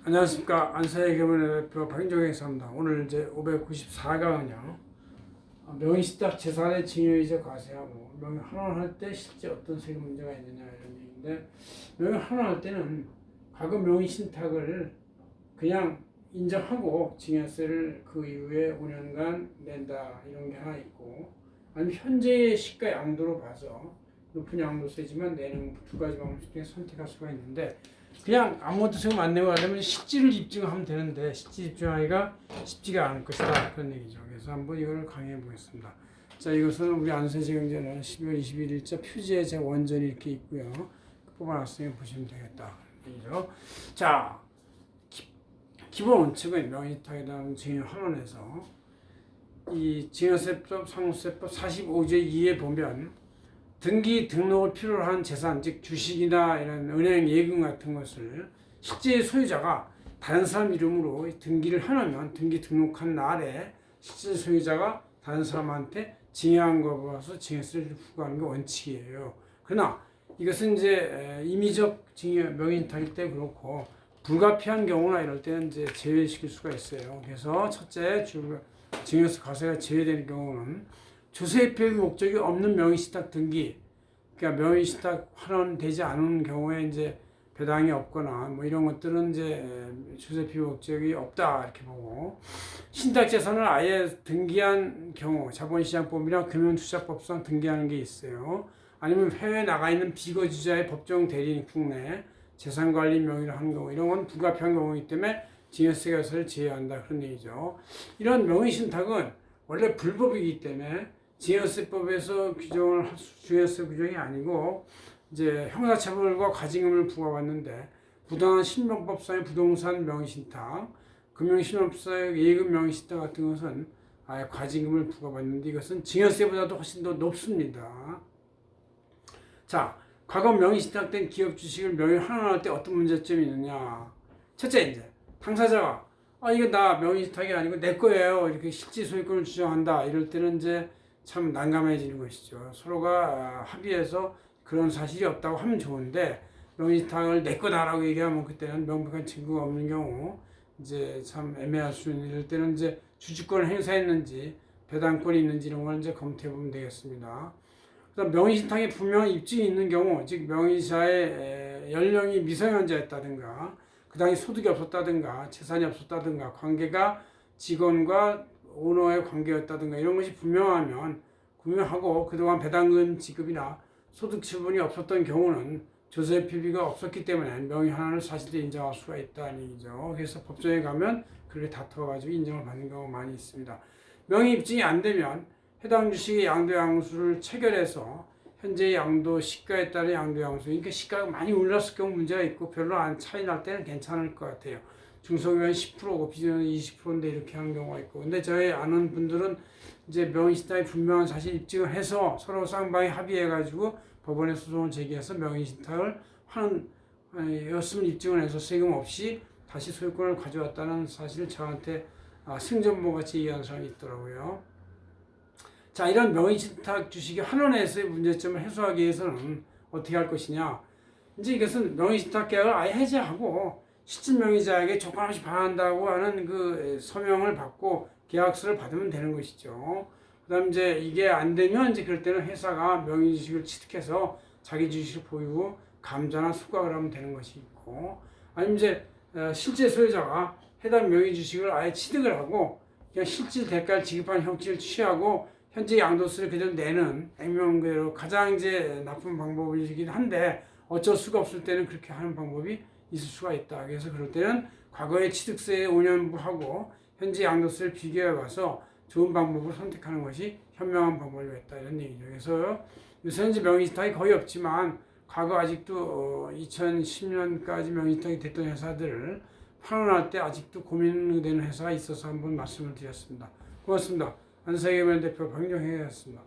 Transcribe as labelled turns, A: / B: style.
A: 안녕하십니까. 안사회계문의 대표 박인종 회사입니다. 오늘 이제 594강은요. 명의신탁 재산의 증여이자 과세하고 명의 환원할 때 실제 어떤 세금 문제가 있느냐 이런 얘기인데, 명의 환원할 때는 과거 명의신탁을 그냥 인정하고 증여세를 그 이후에 5년간 낸다 이런 게 하나 있고, 아니면 현재의 시가 양도로 봐서 높은 양도세지만 내는 두 가지 방식 중에 선택할 수가 있는데, 그냥 아무것도 세금 안 내고 하려면 실질을 입증하면 되는데 실질 입증하기가 쉽지가 않을 것이다 그런 얘기죠. 그래서 한번 이걸 강의해 보겠습니다. 자, 이것은 우리 안세제경제는 12월 21일자 표지에 제 원전이 이렇게 있고요. 뽑아놨으니 보시면 되겠다 얘기죠. 자, 기본 원칙은 명의신탁에 대한 증여 환원에서 이 증여세법 상호세법 45조 2에 보면 등기 등록을 필요로 한 재산, 즉 주식이나 이런 은행 예금 같은 것을 실제 소유자가 다른 사람 이름으로 등기를 해놓으면 등기 등록한 날에 실제 소유자가 다른 사람한테 증여한 거 봐서 증여세를 부과하는 게 원칙이에요. 그러나 이것은 이제 임의적 증여 명의신탁일 때 그렇고 불가피한 경우나 이럴 때는 이제 제외시킬 수가 있어요. 그래서 첫째, 증여세 과세가 제외되는 경우는 조세표의 목적이 없는 명의신탁 등기, 그러니까 명의신탁 환원되지 않은 경우에 이제 배당이 없거나 뭐 이런 것들은 이제 조세표 목적이 없다 이렇게 보고, 신탁재산을 아예 등기한 경우 자본시장법이나 금융투자법상 등기하는 게 있어요. 아니면 해외에 나가 있는 비거주자의 법정 대리인 국내 재산관리 명의로 하는 경우, 이런 건 불가피한 경우이기 때문에 증여세를 제외한다 그런 얘기죠. 이런 명의신탁은 원래 불법이기 때문에 증여세법에서 규정을 증여세 규정이 아니고 이제 형사처벌과 과징금을 부과받는데, 부당한 신명법상의 부동산 명의신탁, 금융신용법상의 예금 명의신탁 같은 것은 아예 과징금을 부과받는데 이것은 증여세보다도 훨씬 더 높습니다. 자, 과거 명의신탁된 기업 주식을 명의 환원할 때 어떤 문제점이 있느냐? 첫째, 이제 당사자가 이거 나 명의신탁이 아니고 내 거예요 이렇게 실질 소유권을 주장한다 이럴 때는 이제 참 난감해지는 것이죠. 서로가 합의해서 그런 사실이 없다고 하면 좋은데, 명의신탁을 내 거다라고 얘기하면 그때는 명백한 증거가 없는 경우 이제 참 애매할 수 있는, 이럴 때는 이제 주주권을 행사했는지 배당권이 있는지 이런 걸 이제 검토해 보면 되겠습니다. 그다음 명의신탁에 분명한 입증이 있는 경우, 즉 명의자의 연령이 미성년자였다든가 그 당시 소득이 없었다든가 재산이 없었다든가 관계가 직원과 오너의 관계였다든가 이런 것이 분명하고 그동안 배당금 지급이나 소득 처분이 없었던 경우는 조세 표비가 없었기 때문에 명의 환원을 사실대로 인정할 수가 있다는 얘기죠. 그래서 법정에 가면 그렇게 다퉈가지고 인정을 받는 경우가 많이 있습니다. 명의 입증이 안 되면 해당 주식의 양도 양수를 체결해서 현재 양도 시가에 따른 양도 양수, 그러니까 시가가 많이 올랐을 경우 문제가 있고 별로 안 차이 날 때는 괜찮을 것 같아요. 중소기업은 10%고 비중은 20%인데 이렇게 하는 경우가 있고, 근데 저희 아는 분들은 이제 명의신탁이 분명한 사실 입증을 해서 서로 쌍방이 합의해가지고 법원에 소송을 제기해서 명의신탁을 환원이었음을 입증을 해서 세금 없이 다시 소유권을 가져왔다는 사실을 저한테 승전보 같이 얘기하는 사람이 있더라고요. 자, 이런 명의신탁 주식의 환원에서의 문제점을 해소하기 위해서는 어떻게 할 것이냐? 이제 이것은 명의신탁 계약을 아예 해제하고 실질 명의자에게 조건 없이 반한다고 하는 그 서명을 받고 계약서를 받으면 되는 것이죠. 그다음 이제 이게 안 되면 이제 그럴 때는 회사가 명의 주식을 취득해서 자기 주식을 보유고 감자나 수강을 하면 되는 것이 있고, 아니면 이제 실제 소유자가 해당 명의 주식을 아예 취득을 하고 그냥 실질 대가를 지급하는 형식을 취하고 현재 양도세를 그대로 내는 액면 그대로 가장 이제 나쁜 방법이긴 한데, 어쩔 수가 없을 때는 그렇게 하는 방법이 있을 수가 있다. 그래서 그럴 때는 과거의 취득세 5년부하고 현재 양도세를 비교해 봐서 좋은 방법을 선택하는 것이 현명한 방법이었다 이런 얘기죠. 그래서 요새는 이제 명의신탁이 거의 없지만 과거 아직도 2010년까지 명의신탁이 됐던 회사들을 환원할 때 아직도 고민되는 회사가 있어서 한번 말씀을 드렸습니다. 고맙습니다. 안세계면 대표 박인종 회장이었습니다.